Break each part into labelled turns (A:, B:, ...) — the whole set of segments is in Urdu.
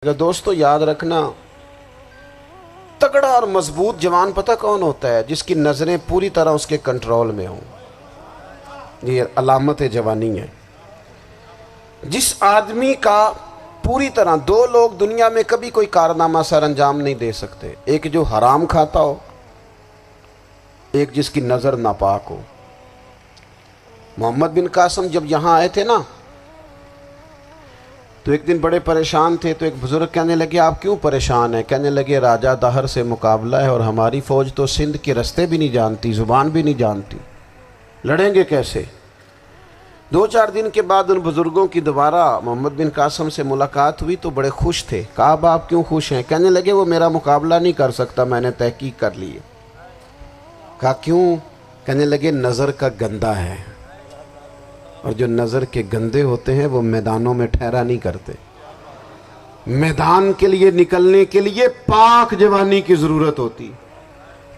A: دوستو یاد رکھنا، تگڑا اور مضبوط جوان پتہ کون ہوتا ہے؟ جس کی نظریں پوری طرح اس کے کنٹرول میں ہوں۔ یہ علامت جوانی ہے۔ جس آدمی کا پوری طرح، دو لوگ دنیا میں کبھی کوئی کارنامہ سر انجام نہیں دے سکتے، ایک جو حرام کھاتا ہو، ایک جس کی نظر ناپاک ہو۔ محمد بن قاسم جب یہاں آئے تھے نا، تو ایک دن بڑے پریشان تھے، تو ایک بزرگ کہنے لگے آپ کیوں پریشان ہیں؟ کہنے لگے راجہ دہر سے مقابلہ ہے اور ہماری فوج تو سندھ کے رستے بھی نہیں جانتی، زبان بھی نہیں جانتی، لڑیں گے کیسے؟ 2-4 دن کے بعد ان بزرگوں کی دوبارہ محمد بن قاسم سے ملاقات ہوئی تو بڑے خوش تھے۔ کہا اب آپ کیوں خوش ہیں؟ کہنے لگے وہ میرا مقابلہ نہیں کر سکتا، میں نے تحقیق کر لی ہے۔ کہا کیوں؟ کہنے لگے نظر کا گندہ ہے، اور جو نظر کے گندے ہوتے ہیں وہ میدانوں میں ٹھہرا نہیں کرتے۔ میدان کے لیے نکلنے کے لیے پاک جوانی کی ضرورت ہوتی،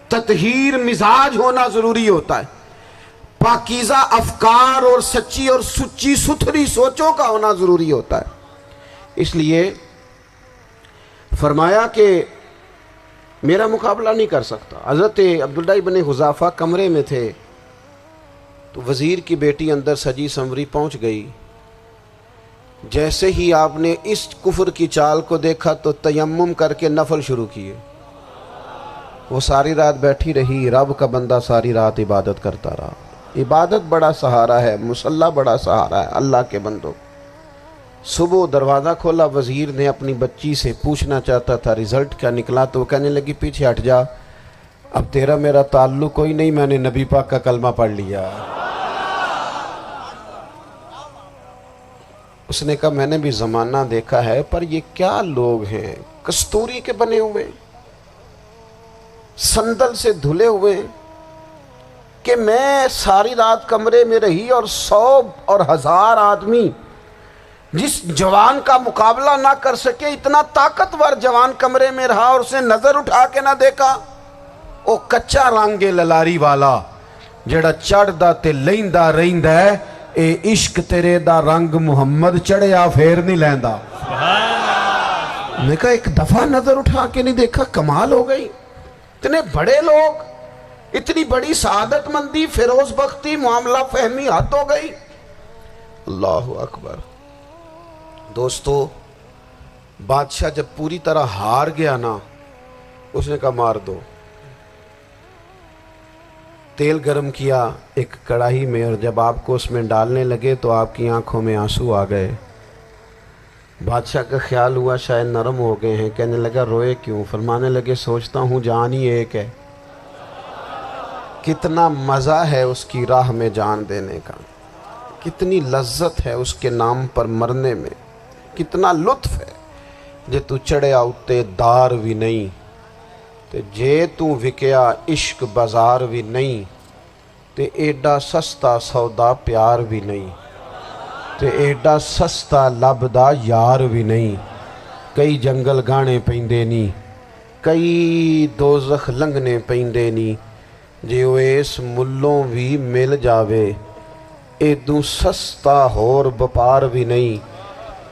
A: تطہیر مزاج ہونا ضروری ہوتا ہے، پاکیزہ افکار اور سچی اور سچی ستھری سوچوں کا ہونا ضروری ہوتا ہے۔ اس لیے فرمایا کہ میرا مقابلہ نہیں کر سکتا۔ حضرت عبداللہ ابن حذافہ کمرے میں تھے، تو وزیر کی بیٹی اندر سجی سنوری پہنچ گئی۔ جیسے ہی آپ نے اس کفر کی چال کو دیکھا تو تیمم کر کے نفل شروع کیے۔ وہ ساری رات بیٹھی رہی، رب کا بندہ ساری رات عبادت کرتا رہا۔ عبادت بڑا سہارا ہے، مصلی بڑا سہارا ہے اللہ کے بندوں۔ صبح دروازہ کھولا، وزیر نے اپنی بچی سے پوچھنا چاہتا تھا رزلٹ کیا نکلا، تو وہ کہنے لگی پیچھے ہٹ جا، اب تیرا میرا تعلق کوئی نہیں، میں نے نبی پاک کا کلمہ پڑھ لیا۔ اس نے کہا میں نے بھی زمانہ دیکھا ہے، پر یہ کیا لوگ ہیں، کستوری کے بنے ہوئے، سندل سے دھلے ہوئے، کہ میں ساری رات کمرے میں رہی اور 100 اور 1000 آدمی جس جوان کا مقابلہ نہ کر سکے، اتنا طاقتور جوان کمرے میں رہا اور اسے نظر اٹھا کے نہ دیکھا۔ او کچا رنگ للاری والا جڑا چڑھدا تے لیندا رہندا ہے، اے عشق تیرے دا رنگ محمد چڑھیا پھر نہیں لیندا۔ میں کہا ایک دفعہ نظر اٹھا کے نہیں دیکھا، کمال ہو گئی۔ اتنے بڑے لوگ، اتنی بڑی سعادت مندی، فیروز بختی، معاملہ فہمی حد ہو گئی۔ اللہ اکبر۔ دوستو بادشاہ جب پوری طرح ہار گیا نا، اس نے کہا مار دو۔ تیل گرم کیا ایک کڑاہی میں، اور جب آپ کو اس میں ڈالنے لگے تو آپ کی آنکھوں میں آنسو آ گئے۔ بادشاہ کا خیال ہوا شاید نرم ہو گئے ہیں، کہنے لگا روئے کیوں؟ فرمانے لگے سوچتا ہوں جان ہی ایک ہے، کتنا مزہ ہے اس کی راہ میں جان دینے کا، کتنی لذت ہے اس کے نام پر مرنے میں، کتنا لطف ہے۔ جے تو چڑھیا اتے دار بھی نہیں، تے جے تو وکیا عشق بازار بھی نہیں، تے ایڈا سستا سودا پیار بھی نہیں، تے ایڈا سستا لبدا یار بھی نہیں۔ کئی جنگل گانے پیندے نہیں، کئی دوزخ لنگنے پیندے نہیں، جے وہ اس ملوں بھی مل جاوے، ایدوں سستا ہور بپار بھی نہیں۔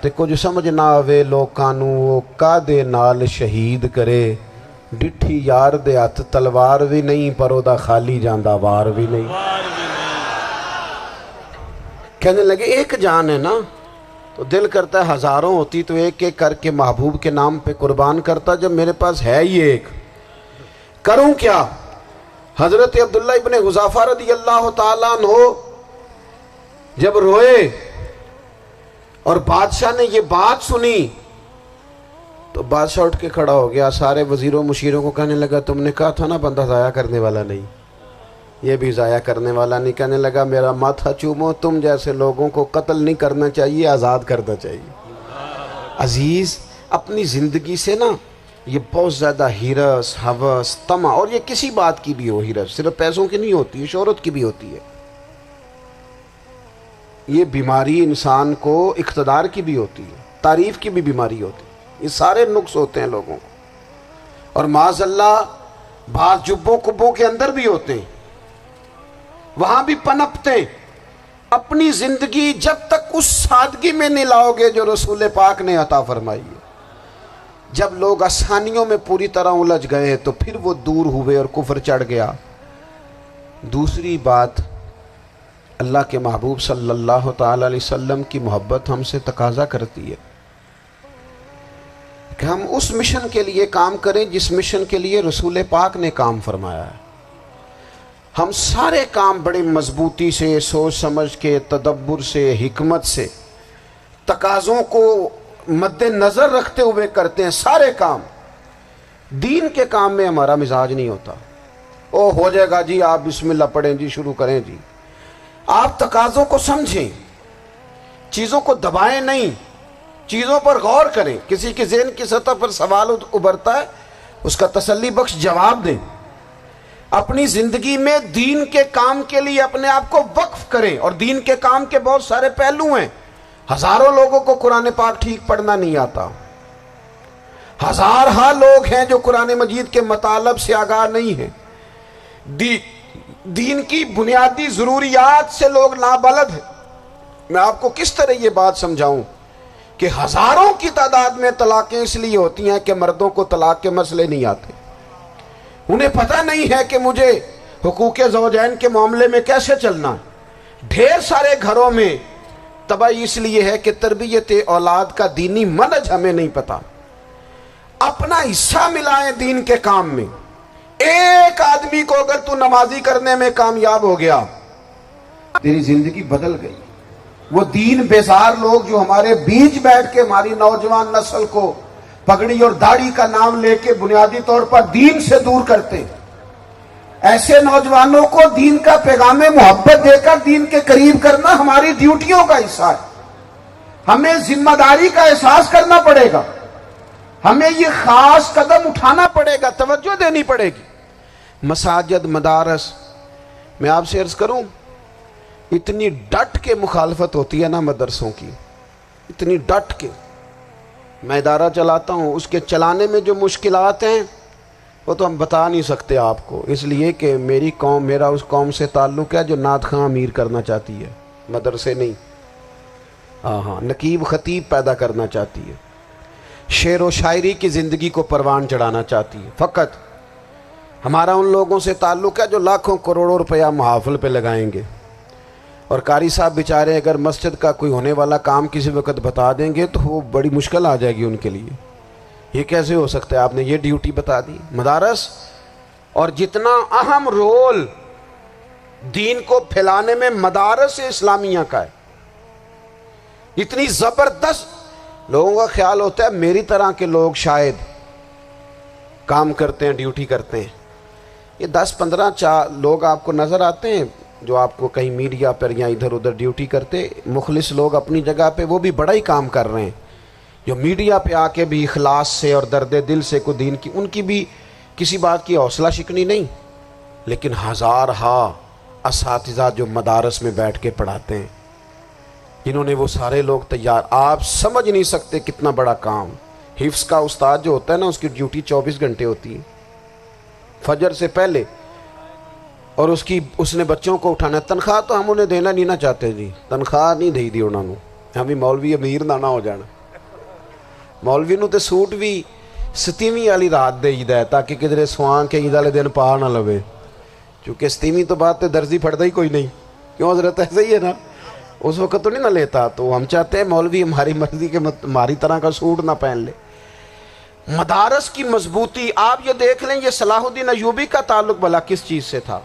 A: تے کچھ سمجھ نہ آوے لوکاں نوں وہ کادے نال شہید کرے، ڈٹھی یار دے ہاتھ تلوار بھی نہیں، پر او دا خالی جاندہ وار بھی نہیں۔ کہنے لگے ایک جان ہے نا، تو دل کرتا ہے ہزاروں ہوتی تو ایک ایک کر کے محبوب کے نام پہ قربان کرتا، جب میرے پاس ہے ہی ایک، کروں کیا؟ حضرت عبداللہ ابن حذافہ رضی اللہ تعالیٰ عنہ جب روئے اور بادشاہ نے یہ بات سنی، تو بادشاہ اٹھ کے کھڑا ہو گیا، سارے وزیروں مشیروں کو کہنے لگا تم نے کہا تھا نا بندہ ضائع کرنے والا نہیں، یہ بھی ضائع کرنے والا نہیں۔ کہنے لگا میرا ماتھا چومو، تم جیسے لوگوں کو قتل نہیں کرنا چاہیے، آزاد کرنا چاہیے۔ عزیز اپنی زندگی سے نا یہ بہت زیادہ ہرس، ہوس، طمع، اور یہ کسی بات کی بھی ہو، ہرس صرف پیسوں کی نہیں ہوتی ہے، شہرت کی بھی ہوتی ہے، یہ بیماری انسان کو اقتدار کی بھی ہوتی ہے، تعریف کی بھی بیماری ہوتی ہے، یہ سارے نقص ہوتے ہیں لوگوں کو، اور معاذ اللہ بعض جبوں کبوں کے اندر بھی ہوتے ہیں، وہاں بھی پنپتے ہیں۔ اپنی زندگی جب تک اس سادگی میں نہیں لاؤ گے جو رسول پاک نے عطا فرمائی ہے، جب لوگ آسانیوں میں پوری طرح الجھ گئے تو پھر وہ دور ہوئے اور کفر چڑھ گیا۔ دوسری بات، اللہ کے محبوب صلی اللہ تعالی علیہ وسلم کی محبت ہم سے تقاضا کرتی ہے کہ ہم اس مشن کے لیے کام کریں جس مشن کے لیے رسول پاک نے کام فرمایا ہے۔ ہم سارے کام بڑے مضبوطی سے، سوچ سمجھ کے، تدبر سے، حکمت سے، تقاضوں کو مد نظر رکھتے ہوئے کرتے ہیں سارے کام۔ دین کے کام میں ہمارا مزاج نہیں ہوتا، او ہو جائے گا جی، آپ بسم اللہ پڑھیں جی، شروع کریں جی۔ آپ تقاضوں کو سمجھیں، چیزوں کو دبائیں نہیں، چیزوں پر غور کریں۔ کسی کے ذہن کی سطح پر سوال ابھرتا ہے، اس کا تسلی بخش جواب دیں۔ اپنی زندگی میں دین کے کام کے لیے اپنے آپ کو وقف کریں، اور دین کے کام کے بہت سارے پہلو ہیں۔ ہزاروں لوگوں کو قرآن پاک ٹھیک پڑھنا نہیں آتا، ہزارہا لوگ ہیں جو قرآن مجید کے مطالب سے آگاہ نہیں ہیں، دین کی بنیادی ضروریات سے لوگ نابلد ہیں۔ میں آپ کو کس طرح یہ بات سمجھاؤں کہ ہزاروں کی تعداد میں طلاقیں اس لیے ہوتی ہیں کہ مردوں کو طلاق کے مسئلے نہیں آتے، انہیں پتہ نہیں ہے کہ مجھے حقوق زوجین کے معاملے میں کیسے چلنا۔ ڈھیر سارے گھروں میں تباہی اس لیے ہے کہ تربیت اولاد کا دینی منہج ہمیں نہیں پتا۔ اپنا حصہ ملائیں دین کے کام میں۔ ایک آدمی کو اگر تو نمازی کرنے میں کامیاب ہو گیا، تیری زندگی بدل گئی۔ وہ دین بیزار لوگ جو ہمارے بیچ بیٹھ کے ہماری نوجوان نسل کو پگڑی اور داڑھی کا نام لے کے بنیادی طور پر دین سے دور کرتے، ایسے نوجوانوں کو دین کا پیغام محبت دے کر دین کے قریب کرنا ہماری ڈیوٹیوں کا حصہ ہے۔ ہمیں ذمہ داری کا احساس کرنا پڑے گا، ہمیں یہ خاص قدم اٹھانا پڑے گا، توجہ دینی پڑے گی۔ مساجد، مدارس، میں آپ سے عرض کروں، اتنی ڈٹ کے مخالفت ہوتی ہے نا مدرسوں کی، اتنی ڈٹ کے۔ میں ادارہ چلاتا ہوں، اس کے چلانے میں جو مشکلات ہیں وہ تو ہم بتا نہیں سکتے آپ کو، اس لیے کہ میری قوم، میرا اس قوم سے تعلق ہے جو نعت خواں امیر کرنا چاہتی ہے، مدرسے نہیں۔ ہاں، نقیب خطیب پیدا کرنا چاہتی ہے، شعر و شاعری کی زندگی کو پروان چڑھانا چاہتی ہے۔ فقط ہمارا ان لوگوں سے تعلق ہے جو لاکھوں کروڑوں روپیہ محافل پہ لگائیں گے، اور قاری صاحب بیچارے اگر مسجد کا کوئی ہونے والا کام کسی وقت بتا دیں گے تو وہ بڑی مشکل آ جائے گی ان کے لیے۔ یہ کیسے ہو سکتا ہے، آپ نے یہ ڈیوٹی بتا دی۔ مدارس، اور جتنا اہم رول دین کو پھیلانے میں مدارس اسلامیہ کا ہے، اتنی زبردست، لوگوں کا خیال ہوتا ہے میری طرح کے لوگ شاید کام کرتے ہیں، ڈیوٹی کرتے ہیں۔ یہ 10-15 لوگ آپ کو نظر آتے ہیں جو آپ کو کہیں میڈیا پر یا ادھر ادھر ڈیوٹی کرتے، مخلص لوگ اپنی جگہ پہ، وہ بھی بڑا ہی کام کر رہے ہیں، جو میڈیا پہ آ کے بھی اخلاص سے اور درد دل سے کو دین کی، ان کی بھی کسی بات کی حوصلہ شکنی نہیں۔ لیکن ہزارہا اساتذہ جو مدارس میں بیٹھ کے پڑھاتے ہیں، جنہوں نے وہ سارے لوگ تیار، آپ سمجھ نہیں سکتے کتنا بڑا کام۔ حفظ کا استاد جو ہوتا ہے نا، اس کی ڈیوٹی 24 گھنٹے ہوتی ہے، فجر سے پہلے، اور اس نے بچوں کو اٹھانا۔ تنخواہ تو ہم انہیں دینا نہیں نہ چاہتے جی، تنخواہ نہیں دے دی انہوں نے، ہمیں مولوی امیر نہ ہو جانا۔ مولوی نو تے سوٹ بھی 27ویں والی رات دے ہے تاکہ کدھر سوان کے عید والے دن پا نہ لوے، چونکہ 27ویں تو بات تے درزی پھڑتا ہی کوئی نہیں، کیوں حضرت؟ ایسے ہی ہے نا، اس وقت تو نہیں نہ لیتا۔ تو ہم چاہتے ہیں مولوی ہماری مرضی کے ہماری طرح کا سوٹ نہ پہن لے۔ مدارس کی مضبوطی، آپ یہ دیکھ لیں، یہ صلاح الدین ایوبی کا تعلق بھلا کس چیز سے تھا؟